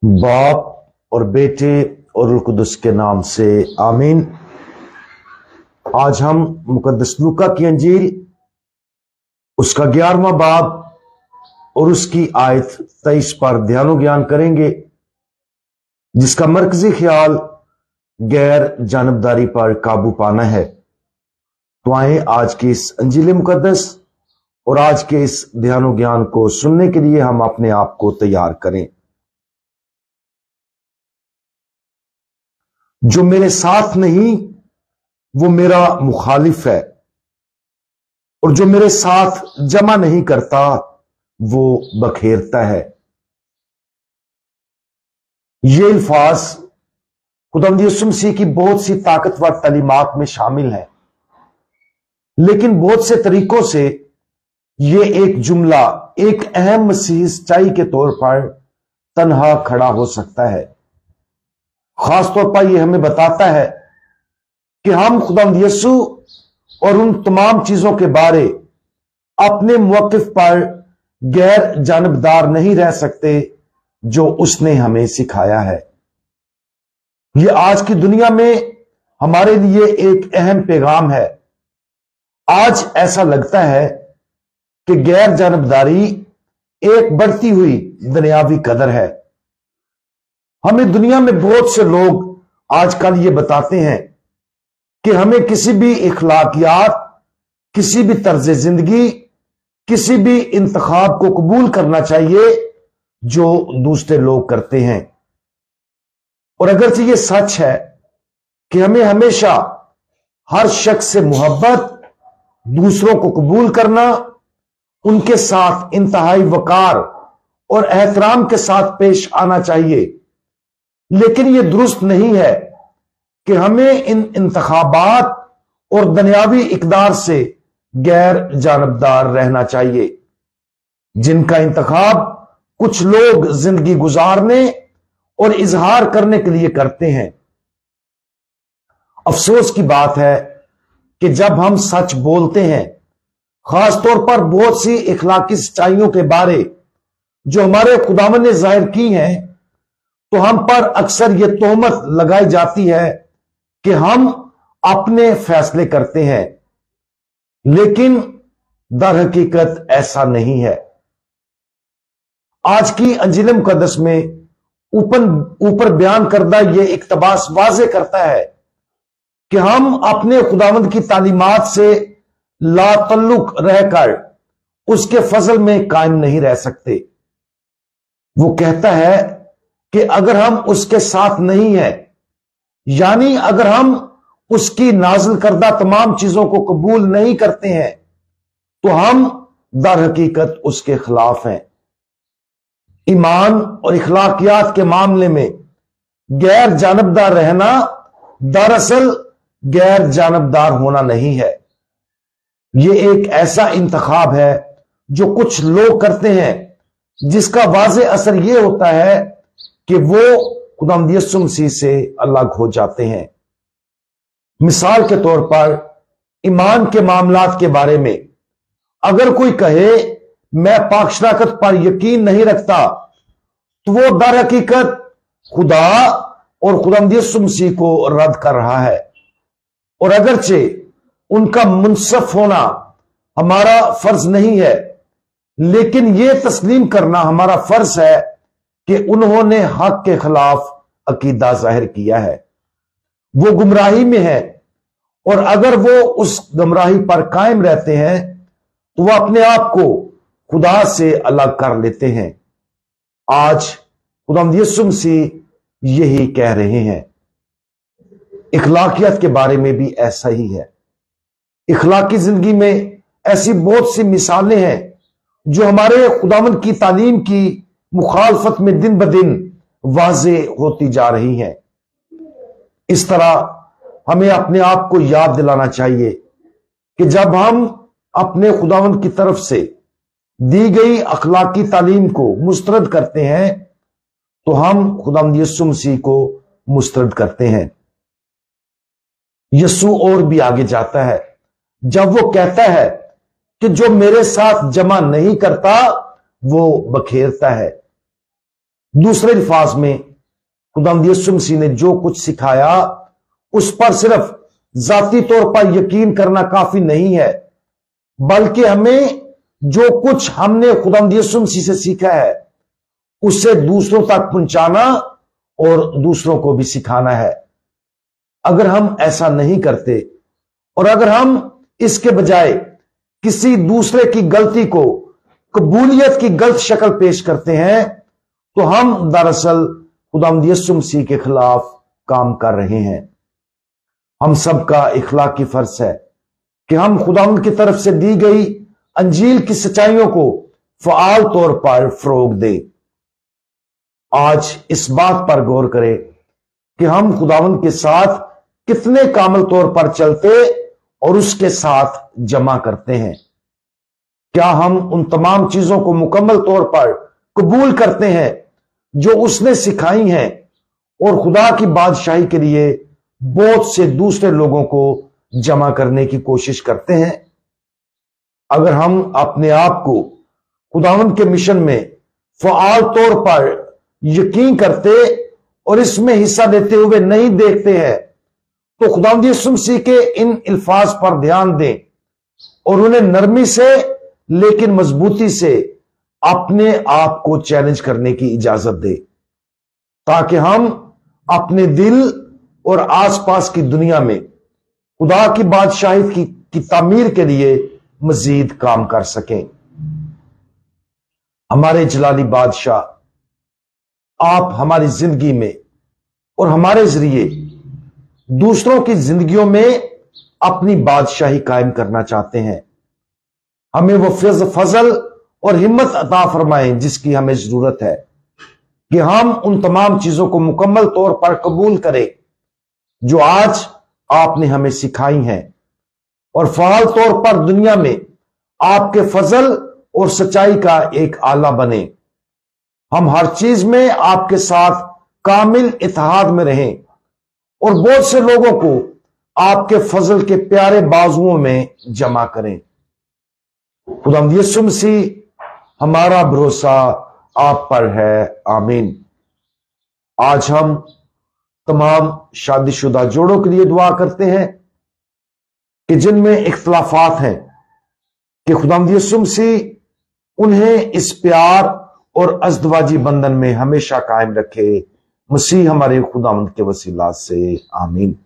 बाप और बेटे और रूह कुदस के नाम से आमीन। आज हम मुकद्दस लूका की अंजील उसका 11वां बाब और उसकी आयत 23 पर ध्यानो ज्ञान करेंगे, जिसका मरकजी ख्याल गैर जानबदारी पर काबू पाना है। तो आए आज की इस अंजील मुकद्दस और आज के इस ध्यानो ज्ञान को सुनने के लिए हम अपने आप को तैयार करें। जो मेरे साथ नहीं वो मेरा मुखालिफ है, और जो मेरे साथ जमा नहीं करता वो बखेरता है। ये अल्फाज खुदावंद यीशु मसीह की बहुत सी ताकतवर तालीमात में शामिल है, लेकिन बहुत से तरीकों से ये एक जुमला एक अहम मसीही सच्चाई के तौर पर तन्हा खड़ा हो सकता है। खासतौर पर यह हमें बताता है कि हम खुदावंद यीशु और उन तमाम चीजों के बारे अपने मौकिफ पर गैर जानबदार नहीं रह सकते जो उसने हमें सिखाया है। यह आज की दुनिया में हमारे लिए एक अहम पैगाम है। आज ऐसा लगता है कि गैर जानबदारी एक बढ़ती हुई दुनियावी कदर है। हमें दुनिया में बहुत से लोग आजकल ये बताते हैं कि हमें किसी भी इखलाकियात, किसी भी तर्ज जिंदगी, किसी भी इंतखाब को कबूल करना चाहिए जो दूसरे लोग करते हैं। और अगरचे ये सच है कि हमें हमेशा हर शख्स से मोहब्बत, दूसरों को कबूल करना, उनके साथ इंतहाई वकार और एहतराम के साथ पेश आना चाहिए, लेकिन यह दुरुस्त नहीं है कि हमें इन इंतखाबात और दुनियावी इकदार से गैर जानबदार रहना चाहिए, जिनका इंतखाब कुछ लोग जिंदगी गुजारने और इजहार करने के लिए करते हैं। अफसोस की बात है कि जब हम सच बोलते हैं, खासतौर पर बहुत सी इखलाकी सच्चाइयों के बारे जो हमारे खुदावंद ने जाहिर की हैं, तो हम पर अक्सर यह तोहमत लगाई जाती है कि हम अपने फैसले करते हैं, लेकिन दर हकीकत ऐसा नहीं है। आज की अंजील मुकद्दस में ऊपर बयान करदा यह इक्तबास वाज़े करता है कि हम अपने खुदावंद की तालीमात से लातल्लुक रहकर उसके फजल में कायम नहीं रह सकते। वो कहता है कि अगर हम उसके साथ नहीं हैं, यानी अगर हम उसकी नाजिल करदा तमाम चीजों को कबूल नहीं करते हैं, तो हम दर हकीकत उसके खिलाफ हैं। ईमान और इखलाकियात के मामले में गैर जानबदार रहना दरअसल गैर जानबदार होना नहीं है। यह एक ऐसा इंतखाब है जो कुछ लोग करते हैं, जिसका वाज़े असर यह होता है कि वो खुदावंद यीशु मसीह से अलग हो जाते हैं। मिसाल के तौर पर ईमान के मामलात के बारे में अगर कोई कहे मैं पाक शराकत पर यकीन नहीं रखता, तो वो दर हकीकत खुदा और खुदावंद यीशु मसीह को रद्द कर रहा है। और अगरचे उनका मुनसफ होना हमारा फर्ज नहीं है, लेकिन यह तस्लीम करना हमारा फर्ज है कि उन्होंने हक के खिलाफ अकीदा जाहिर किया है, वो गुमराही में है, और अगर वो उस गुमराही पर कायम रहते हैं तो वह अपने आप को खुदा से अलग कर लेते हैं। आज खुदावंद यीशु मसीह यही कह रहे हैं। इखलाकियत के बारे में भी ऐसा ही है। इखलाकी जिंदगी में ऐसी बहुत सी मिसालें हैं जो हमारे खुदावंद की तालीम की मुखालफत में दिन ब दिन वाज़े होती जा रही हैं। इस तरह हमें अपने आप को याद दिलाना चाहिए कि जब हम अपने खुदावंद की तरफ से दी गई अखलाकी तालीम को मुस्तरद करते हैं, तो हम खुदावंद यीशु मसीह को मुस्तरद करते हैं। यीशु और भी आगे जाता है जब वो कहता है कि जो मेरे साथ जमा नहीं करता वो बखेरता है। दूसरे अल्फाज में खुदावंद यीशु मसीह ने जो कुछ सिखाया उस पर सिर्फ जाती तौर पर यकीन करना काफी नहीं है, बल्कि हमें जो कुछ हमने खुदावंद यीशु मसीह से सीखा है उससे दूसरों तक पहुंचाना और दूसरों को भी सिखाना है। अगर हम ऐसा नहीं करते और अगर हम इसके बजाय किसी दूसरे की गलती को कबूलियत की गलत शक्ल पेश करते हैं तो हम दरअसल खुदावंद यीशु मसीह के खिलाफ काम कर रहे हैं। हम सबका इखलाकी फर्ज है कि हम खुदावंद की तरफ से दी गई अंजील की सच्चाइयों को फ़आल तौर पर फरोग दें। आज इस बात पर गौर करें कि हम खुदावंद के साथ कितने कामिल तौर पर चलते और उसके साथ जमा करते हैं। क्या हम उन तमाम चीजों को मुकम्मल तौर पर कबूल करते हैं जो उसने सिखाई हैं और खुदा की बादशाही के लिए बहुत से दूसरे लोगों को जमा करने की कोशिश करते हैं? अगर हम अपने आप को खुदावंद के मिशन में फ़आल तौर पर यकीन करते और इसमें हिस्सा देते हुए नहीं देखते हैं तो खुदावंद यीशु मसीह के इन अल्फाज पर ध्यान दें और उन्हें नरमी से लेकिन मजबूती से अपने आप को चैलेंज करने की इजाजत दे, ताकि हम अपने दिल और आसपास की दुनिया में खुदा की बादशाही की तामीर के लिए मजीद काम कर सकें। हमारे जलाली बादशाह, आप हमारी जिंदगी में और हमारे जरिए दूसरों की जिंदगियों में अपनी बादशाही कायम करना चाहते हैं। हमें वो फजल और हिम्मत अता फरमाएं जिसकी हमें जरूरत है कि हम उन तमाम चीजों को मुकम्मल तौर पर कबूल करें जो आज आपने हमें सिखाई हैं और फ़आल तौर पर दुनिया में आपके फजल और सच्चाई का एक आला बने। हम हर चीज में आपके साथ कामिल इत्तेहाद में रहें और बहुत से लोगों को आपके फजल के प्यारे बाजुओं में जमा करें। खुदावंद यीशु मसीह हमारा भरोसा आप पर है, आमीन। आज हम तमाम शादीशुदा जोड़ों के लिए दुआ करते हैं कि जिनमें इख्तलाफात हैं कि खुदावंद यीशु मसीह उन्हें इस प्यार और अज़दवाजी बंधन में हमेशा कायम रखे। मसीह हमारे खुदावंद के वसीला से, आमीन।